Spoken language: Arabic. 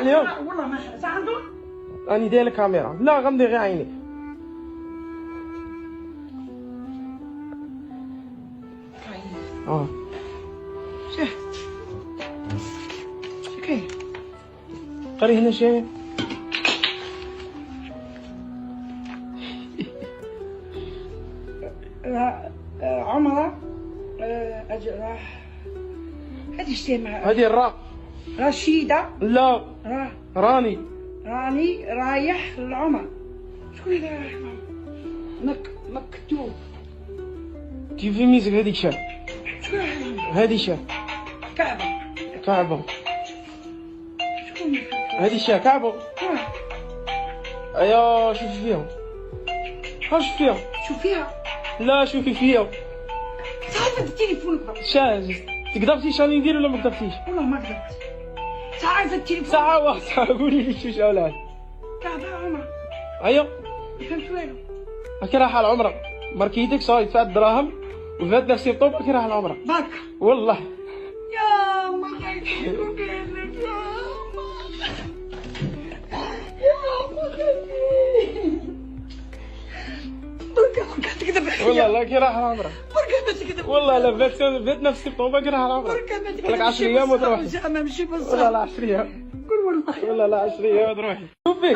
عليهم. والله ما عندهم. راني داير الكاميرا. لا غمضي غير عينيك. شوف كاين قري هنا شي. عمرة هذه شتي مع هذه الراء. رشيدة. لا راني رايح للعمر. شكون اللي رايح للعمر؟ مكتوب كيف ميزك هذيك شاف. شكون رايح للعمر؟ هذه شاف كعبة. شكون هذه شاف كعبة. ايا شوفي فيها. شوف فيها. لا شوفي فيها. صافي التليفون قبل. شاج تقدرتي شاني ندير ولا ما قدرتيش؟ والله ما قدرت. ساعة التليفون. ساعة واحدة. قولي لي شو شاولات. كعبة عمر. ايوا فهمت والو. راكي رايحة العمرة. ماركيتك صاي دفعت الدراهم وفات نفسي بطوب راكي رايحة العمرة. بركة. والله. يا ما خايف نقول لك يا ما بركة تكذب عليا. والله لا كي رايحة العمرة. بركة ما تكذب. والله لا فات نفسي بطوب راكي رايحة العمرة. بركة ما تكذب. لك 10 ايام وتروحي. زعما ماشي بزاف. والله لا 10 ايام. قول والله. والله لا 10 ايام وتروحي. شوفي